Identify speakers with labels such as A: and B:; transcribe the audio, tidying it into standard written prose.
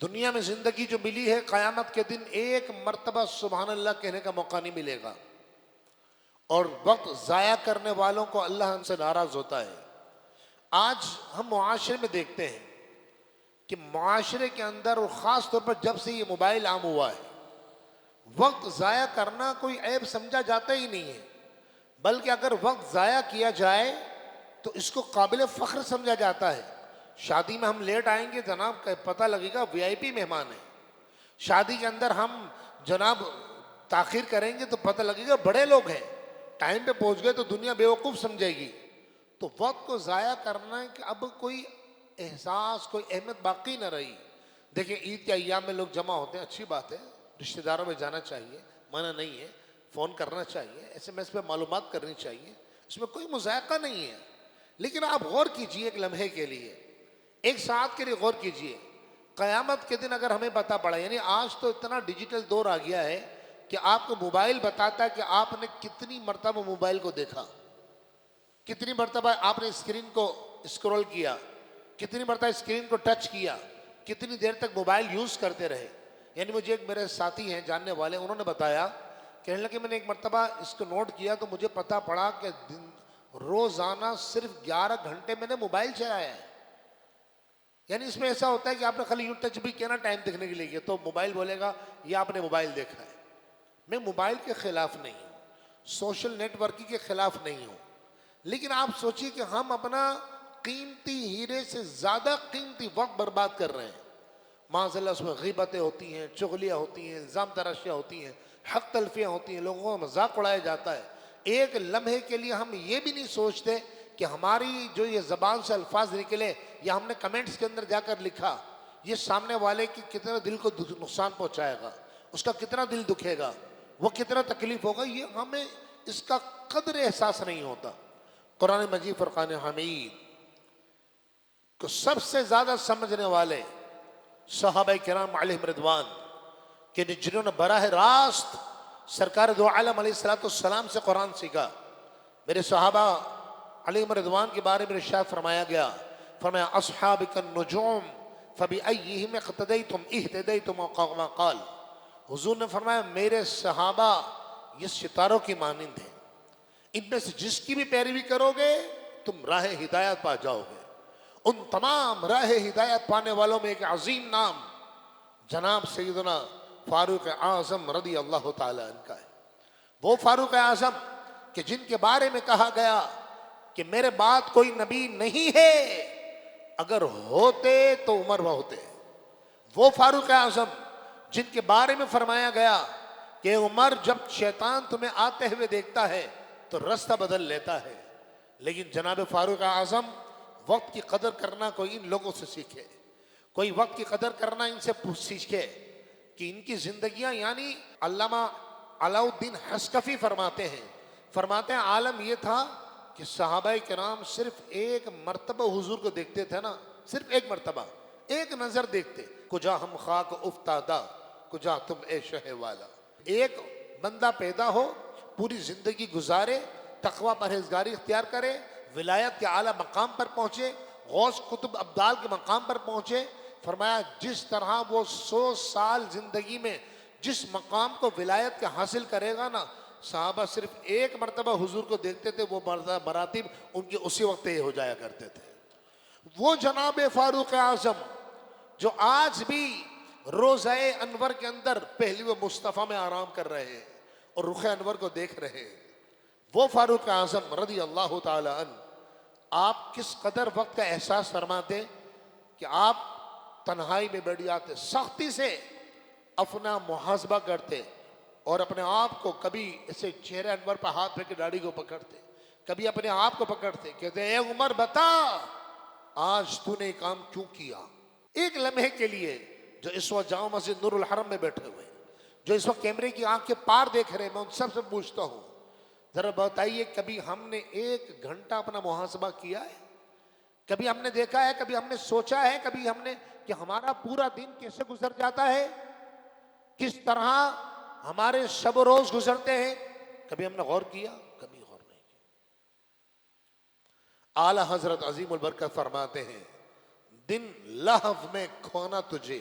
A: دنیا میں زندگی جو ملی ہے قیامت کے دن ایک مرتبہ سبحان اللہ کہنے کا موقع نہیں ملے گا، اور وقت ضائع کرنے والوں کو اللہ ہم سے ناراض ہوتا ہے۔ آج ہم معاشرے میں دیکھتے ہیں کہ معاشرے کے اندر اور خاص طور پر جب سے یہ موبائل عام ہوا ہے، وقت ضائع کرنا کوئی عیب سمجھا جاتا ہی نہیں ہے، بلکہ اگر وقت ضائع کیا جائے تو اس کو قابل فخر سمجھا جاتا ہے۔ شادی میں ہم لیٹ آئیں گے جناب پتہ لگے گا وی آئی پی مہمان ہیں، شادی کے اندر ہم جناب تاخیر کریں گے تو پتہ لگے گا بڑے لوگ ہیں، ٹائم پہ پہنچ گئے تو دنیا بیوقوف سمجھے گی۔ تو وقت کو ضائع کرنا ہے کہ اب کوئی احساس کوئی اہمیت باقی نہ رہی۔ دیکھیں عید کے ایام میں لوگ جمع ہوتے ہیں، اچھی بات ہے، رشتہ داروں میں جانا چاہیے، منع نہیں ہے، فون کرنا چاہیے، ایس ایم ایس پہ معلومات کرنی چاہیے، اس میں کوئی مذائقہ نہیں ہے۔ لیکن آپ غور کیجئے ایک لمحے کے لیے، ایک ساعت کے لیے غور کیجئے، قیامت کے دن اگر ہمیں پتا پڑا، یعنی آج تو اتنا ڈیجیٹل دور آ گیا ہے کہ آپ کو موبائل بتاتا ہے کہ آپ نے کتنی مرتبہ موبائل کو دیکھا، کتنی مرتبہ آپ نے اسکرین کو اسکرول کیا، کتنی مرتبہ اسکرین کو ٹچ کیا، کتنی دیر تک موبائل یوز کرتے رہے۔ یعنی مجھے ایک میرے ساتھی ہیں جاننے والے، انہوں نے بتایا، کہنے لگے میں نے ایک مرتبہ اس کو نوٹ کیا تو مجھے پتا پڑا کہ روزانہ صرف 11 گھنٹے میں نے موبائل چلایا ہے۔ یعنی اس میں ایسا ہوتا ہے کہ آپ نے خالی یوں ٹچ بھی کیا نا ٹائم دیکھنے کے لیے تو موبائل بولے گا یہ آپ نے موبائل دیکھا ہے۔ میں موبائل کے خلاف نہیں ہوں، سوشل نیٹ ورکنگ کے خلاف نہیں ہوں، لیکن آپ سوچئے کہ ہم اپنا قیمتی ہیرے سے زیادہ قیمتی وقت برباد کر رہے ہیں۔ معاذ اللہ اس میں غیبتیں ہوتی ہیں، چغلیاں ہوتی ہیں، الزام تراشیاں ہوتی ہیں، حق تلفیاں ہوتی ہیں، لوگوں کا مذاق اڑایا جاتا ہے۔ ایک لمحے کے لیے ہم یہ بھی نہیں سوچتے کہ ہماری جو یہ زبان سے الفاظ نکلے یا ہم نے کمنٹس کے اندر جا کر لکھا، یہ سامنے والے کی کتنا دل کو نقصان پہنچائے گا، اس کا کتنا دل دکھے گا، وہ کتنا تکلیف ہوگا، یہ ہمیں اس کا قدر احساس نہیں ہوتا۔ قرآن مجید فرقان حمید کو سب سے زیادہ سمجھنے والے صحابہ کرام علیہم رضوان کہ جنہوں نے براہ راست سرکار دو عالم علیہ السلام سے قرآن سیکھا۔ میرے صحابہ علیہم رضوان کے بارے میں ارشاد فرمایا گیا، فرمایا اصحابک النجوم فبأیہم اقتدیتم اہتدیتم وما قال۔ حضور نے فرمایا میرے صحابہ یہ ستاروں کی مانند ہیں، ان میں سے جس کی بھی پیروی کرو گے تم راہ ہدایت پا جاؤ گے۔ ان تمام راہ ہدایت پانے والوں میں ایک عظیم نام جناب سیدنا فاروق اعظم رضی اللہ تعالی عنہ کا ہے۔ وہ فاروق اعظم کہ جن کے بارے میں کہا گیا کہ میرے بعد کوئی نبی نہیں ہے، اگر ہوتے تو عمر وہ ہوتے۔ وہ فاروق اعظم جن کے بارے میں فرمایا گیا کہ عمر جب شیطان تمہیں آتے ہوئے دیکھتا ہے تو رستہ بدل لیتا ہے، لیکن جناب فاروق اعظم وقت کی قدر کرنا کوئی ان لوگوں سے سیکھے، کوئی وقت کی قدر کرنا ان سے سیکھے کہ ان کی زندگیاں، یعنی علامہ علاؤ الدین حسکفی فرماتے ہیں عالم یہ تھا کہ صحابہ کرام صرف ایک مرتبہ حضور کو دیکھتے تھے نا، صرف ایک مرتبہ، ایک نظر دیکھتے، کجا ہم خاک افتادہ کجا تم اے شہ والا۔ ایک بندہ پیدا ہو، پوری زندگی گزارے، تقوی پرہیزگاری اختیار کرے، ولایت کے اعلیٰ مقام پر پہنچے، غوث قطب ابدال کے مقام پر پہنچے۔ فرمایا جس طرح وہ 100 سال زندگی میں جس مقام کو ولایت کے حاصل کرے گا نا، صحابہ صرف ایک مرتبہ حضور کو دیکھتے تھے، وہ مراتب ان کے اسی وقت یہ ہو جایا کرتے تھے۔ وہ جناب فاروق اعظم جو آج بھی روضہ انور کے اندر پہلو مصطفیٰ میں آرام کر رہے ہیں اور رخ انور کو دیکھ رہے ہیں، وہ فاروق اعظم رضی اللہ تعالی عنہ، آپ کس قدر وقت کا احساس فرماتے کہ آپ تنہائی میں بیٹھ جاتے، سختی سے اپنا محاسبہ کرتے اور اپنے آپ کو کبھی اسے چہرے انور پر ہاتھ پھیر کے داڑھی کو پکڑتے، کبھی اپنے آپ کو پکڑتے، کہتے اے عمر بتا آج تو نے کام کیوں کیا۔ ایک لمحے کے لیے جو اس وقت جامع مسجد نور الحرم میں بیٹھے ہوئے، جو اس وقت کیمرے کی آنکھ کے پار دیکھ رہے ہیں، میں ان سب سے پوچھتا ہوں ذرا بتائیے کبھی ہم نے 1 گھنٹہ اپنا محاسبہ کیا ہے؟ کبھی ہم نے دیکھا ہے، کبھی ہم نے سوچا ہے، کبھی ہم نے کہ ہمارا پورا دن کیسے گزر جاتا ہے، کس طرح ہمارے شب و روز گزرتے ہیں؟ کبھی ہم نے غور کیا؟ کبھی غور نہیں کیا۔ اعلیٰ حضرت عظیم البرکت فرماتے ہیں دن لہو میں کھونا تجھے